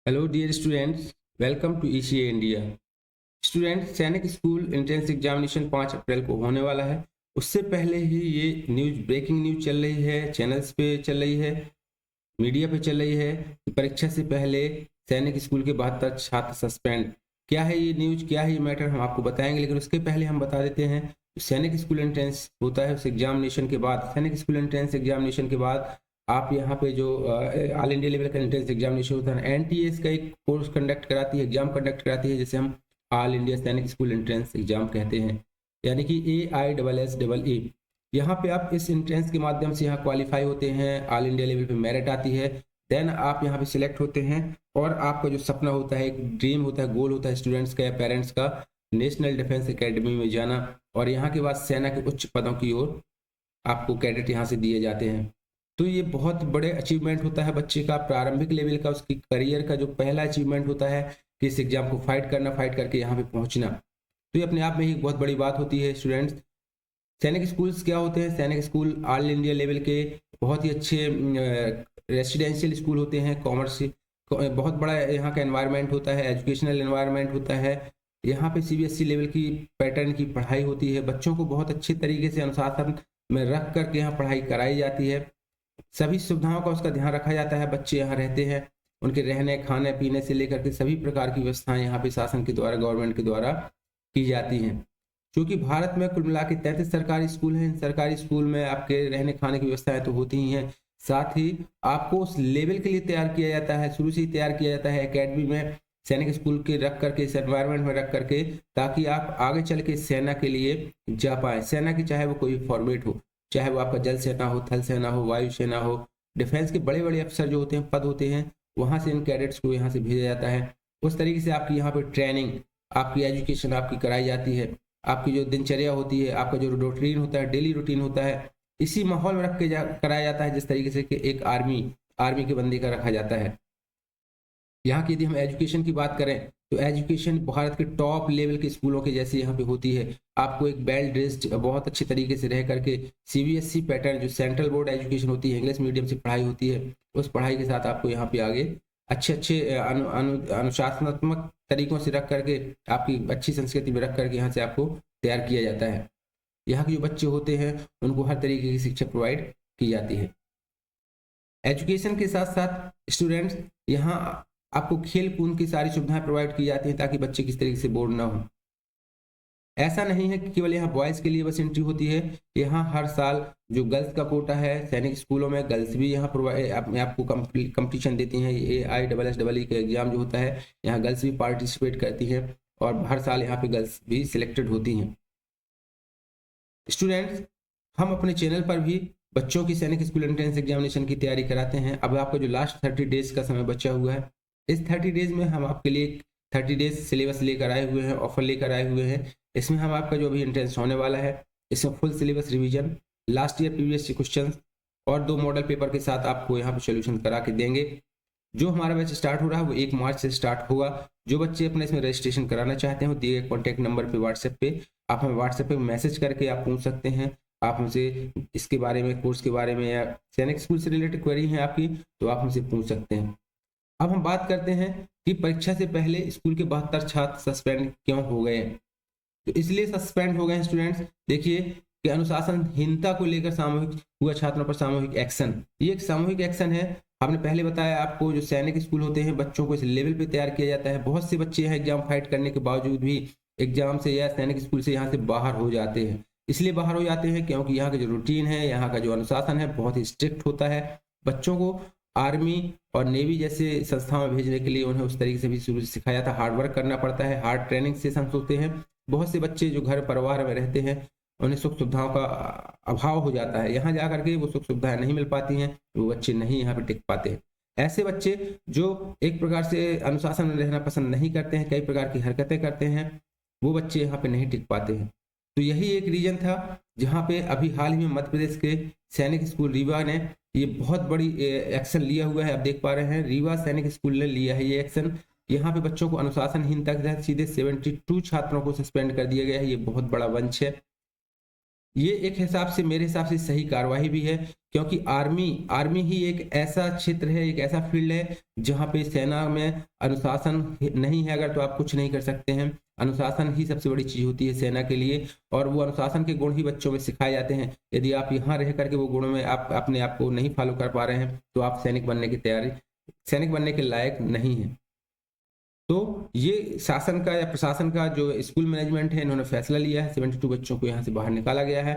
Hello dear students, welcome to ECA India. Students, Sainik school entrance examination 5 अप्रैल को होने वाला है। उससे पहले ही ये ब्रेकिंग न्यूज चल रही है, चैनल्स पे चल रही है, मीडिया पे चल रही है कि परीक्षा से पहले सैनिक स्कूल के 72 छात्र सस्पेंड। क्या है ये न्यूज, क्या है ये मैटर, हम आपको बताएंगे। लेकिन उसके पहले हम बता देते हैं, सैनिक स्कूल एंट्रेंस होता है, उस एग्जामिनेशन के बाद, सैनिक स्कूल एंट्रेंस एग्जामिनेशन के बाद आप यहाँ पे जो ऑल इंडिया लेवल का एंट्रेंस एग्जामिनेशन होता है, एनटीएस का एक कोर्स कंडक्ट कराती है, एग्जाम कंडक्ट कराती है, जिसे हम ऑल इंडिया सैनिक स्कूल एंट्रेंस एग्जाम कहते हैं, यानी कि AISSEE। यहाँ पे आप इस एंट्रेंस के माध्यम से यहाँ क्वालिफाई होते हैं, ऑल इंडिया लेवल पे मेरिट आती है, देन आप यहाँ पे सिलेक्ट होते हैं और आपका जो सपना होता है, एक ड्रीम होता है, गोल होता है स्टूडेंट्स का या पेरेंट्स का, नेशनल डिफेंस एकेडमी में जाना, और यहाँ के बाद सेना के उच्च पदों की ओर आपको कैडेट यहाँ से दिए जाते हैं। तो ये बहुत बड़े अचीवमेंट होता है बच्चे का, प्रारंभिक लेवल का, उसकी करियर का जो पहला अचीवमेंट होता है कि इस एग्जाम को फाइट करना, फाइट करके यहाँ पे पहुँचना। तो ये अपने आप में ही बहुत बड़ी बात होती है स्टूडेंट्स। सैनिक स्कूल्स क्या होते हैं? सैनिक स्कूल ऑल इंडिया लेवल के बहुत ही अच्छे रेसिडेंशियल स्कूल होते हैं, कॉमर्स, बहुत बड़ा यहाँ का एनवायरनमेंट होता है, एजुकेशनल एनवायरनमेंट होता है। यहाँ पे CBSE लेवल की पैटर्न की पढ़ाई होती है, बच्चों को बहुत अच्छे तरीके से अनुशासन में रख करके यहाँ पढ़ाई कराई जाती है, सभी सुविधाओं का उसका ध्यान रखा जाता है। बच्चे यहाँ रहते हैं, उनके रहने खाने पीने से लेकर के सभी प्रकार की व्यवस्थाएं यहाँ पे शासन के द्वारा, गवर्नमेंट के द्वारा की जाती हैं। क्योंकि भारत में कुल मिला के 33 सरकारी स्कूल हैं, इन सरकारी स्कूल में आपके रहने खाने की व्यवस्थाएं तो होती ही हैं, साथ ही आपको उस लेवल के लिए तैयार किया जाता है, शुरू से ही तैयार किया जाता है एकेडमी में, सैनिक स्कूल के रख करके, इस एनवायरनमेंट में रख करके, ताकि आप आगे चल के सेना के लिए जा पाए। सेना की चाहे वो कोई फॉर्मेट हो, चाहे वो आपका जल सेना हो, थल सेना हो, वायु सेना हो, डिफेंस के बड़े बड़े अफसर जो होते हैं, पद होते हैं, वहां से इन कैडेट्स को यहाँ से भेजा जाता है। उस तरीके से आपकी यहाँ पे ट्रेनिंग, आपकी एजुकेशन आपकी कराई जाती है, आपकी जो दिनचर्या होती है, आपका जो रूटीन होता है, डेली रूटीन होता है, इसी माहौल में रख के कराया जाता है, जिस तरीके से कि एक आर्मी के बंदी का रखा जाता है। यहाँ की यदि हम एजुकेशन की बात करें तो एजुकेशन भारत के टॉप लेवल के स्कूलों के जैसे यहाँ पे होती है। आपको एक वेल ड्रेस्ड, बहुत अच्छे तरीके से रह करके, CBSE पैटर्न जो सेंट्रल बोर्ड एजुकेशन होती है, इंग्लिश मीडियम से पढ़ाई होती है, उस पढ़ाई के साथ आपको यहाँ पे आगे अच्छे अच्छे अनुशासनात्मक तरीकों से रख करके, आपकी अच्छी संस्कृति में रख करके यहाँ से आपको तैयार किया जाता है। यहाँ के जो बच्चे होते हैं उनको हर तरीके की शिक्षा प्रोवाइड की जाती है। एजुकेशन के साथ साथ स्टूडेंट्स यहाँ आपको खेल कूद की सारी सुविधाएं प्रोवाइड की जाती हैं, ताकि बच्चे किस तरीके से बोर ना हो। ऐसा नहीं है कि केवल यहाँ बॉयज़ के लिए बस एंट्री होती है, यहाँ हर साल जो गर्ल्स का कोटा है, सैनिक स्कूलों में गर्ल्स भी यहाँ प्रोवाइड आपको कंपटीशन देती हैं। AISSEE का एग्जाम जो होता है, यहाँ गर्ल्स भी पार्टिसिपेट करती हैं और हर साल यहाँ पे गर्ल्स भी सिलेक्टेड होती हैं। स्टूडेंट्स, हम अपने चैनल पर भी बच्चों की सैनिक स्कूल एंट्रेंस एग्जामिनेशन की तैयारी कराते हैं। अब आपका जो लास्ट 30 डेज का समय बचा हुआ है, इस 30 डेज में हम आपके लिए 30 डेज सिलेबस लेकर आए हुए हैं, ऑफर लेकर आए हुए हैं। इसमें हम आपका जो भी एंट्रेंस होने वाला है, इसमें full syllabus revision, last year previous question और 2 मॉडल पेपर के साथ आपको यहाँ पे सोल्यूशन करा के देंगे। जो हमारा बैच स्टार्ट हो रहा है वो 1 मार्च से स्टार्ट होगा। जो बच्चे अपने इसमें रजिस्ट्रेशन कराना चाहते हैं, दिए गए कॉन्टैक्ट नंबर पे व्हाट्सएप पे आप हमें व्हाट्सएप पे मैसेज करके आप पूछ सकते हैं। आप हमसे इसके बारे में, कोर्स के बारे में, या सैनिक स्कूल से रिलेटेड क्वेरी है आपकी, तो आप हमसे पूछ सकते हैं। अब हम बात करते हैं कि परीक्षा से पहले स्कूल के 72 छात्र सस्पेंड क्यों हो गए। तो इसलिए सस्पेंड हो गए स्टूडेंट्स, देखिए कि अनुशासनहीनता को लेकर सामूहिक हुआ छात्रों पर सामूहिक एक्शन। ये एक सामूहिक एक्शन है। हमने पहले बताया आपको, जो सैनिक स्कूल होते हैं, बच्चों को इस लेवल पे तैयार किया जाता है। बहुत से बच्चे हैं एग्जाम फाइट करने के बावजूद भी एग्जाम से या सैनिक स्कूल से यहाँ से बाहर हो जाते हैं। इसलिए बाहर हो जाते हैं क्योंकि यहाँ का जो रूटीन है, यहाँ का जो अनुशासन है, बहुत ही स्ट्रिक्ट होता है। बच्चों को आर्मी और नेवी जैसे संस्थाओं में भेजने के लिए उन्हें उस तरीके से भी शुरू से सिखाया था। हार्ड वर्क करना पड़ता है, हार्ड ट्रेनिंग सेशंस होते हैं। बहुत से बच्चे जो घर परिवार में रहते हैं, उन्हें सुख सुविधाओं का अभाव हो जाता है, यहाँ जा करके वो सुख सुविधाएं नहीं मिल पाती हैं, वो बच्चे नहीं यहाँ पे टिक पाते हैं। ऐसे बच्चे जो एक प्रकार से अनुशासन में रहना पसंद नहीं करते हैं, कई प्रकार की हरकतें करते हैं, वो बच्चे यहाँ पे नहीं टिक पाते हैं। तो यही एक रीजन था जहाँ पे अभी हाल ही में मध्य प्रदेश के सैनिक स्कूल रीवा ने ये बहुत बड़ी एक्शन लिया हुआ है। आप देख पा रहे हैं, रीवा सैनिक स्कूल ने लिया है ये एक्शन। यहाँ पे बच्चों को अनुशासनहीनता के तहत सीधे 72 छात्रों को सस्पेंड कर दिया गया है। ये बहुत बड़ा वंश है। ये एक हिसाब से, मेरे हिसाब से सही कार्यवाही भी है, क्योंकि आर्मी ही एक ऐसा क्षेत्र है, एक ऐसा फील्ड है जहाँ पे सेना में अनुशासन नहीं है अगर, तो आप कुछ नहीं कर सकते हैं। अनुशासन ही सबसे बड़ी चीज होती है सेना के लिए, और वो अनुशासन के गुण ही बच्चों में सिखाए जाते हैं। यदि आप यहाँ रह करके वो गुणों में आप अपने आप को नहीं फॉलो कर पा रहे हैं, तो आप सैनिक बनने के लायक नहीं है। तो ये शासन का या प्रशासन का जो स्कूल मैनेजमेंट है, इन्होंने फैसला लिया है, 72 बच्चों को यहाँ से बाहर निकाला गया है।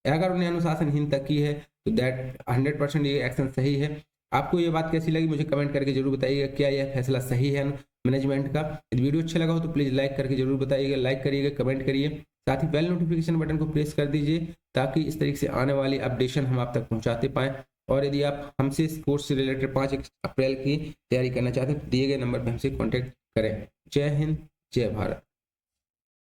अगर उन्हें अनुशासनहीनता की है तो दैट 100% ये एक्शन सही है। आपको ये बात कैसी लगी मुझे कमेंट करके जरूर बताइएगा, क्या यह फैसला सही है मैनेजमेंट का। यदि वीडियो अच्छा लगा हो तो प्लीज लाइक करके जरूर बताइएगा, लाइक करिएगा, कमेंट करिए, साथ ही बेल नोटिफिकेशन बटन को प्रेस कर दीजिए, ताकि इस तरीके से आने वाली अपडेशन हम आप तक पहुंचाते पाएं। और यदि आप हमसे इस कोर्स से रिलेटेड 5 अप्रैल की तैयारी करना चाहते हैं तो दिए गए नंबर पर हमसे कॉन्टेक्ट करें। जय हिंद, जय भारत।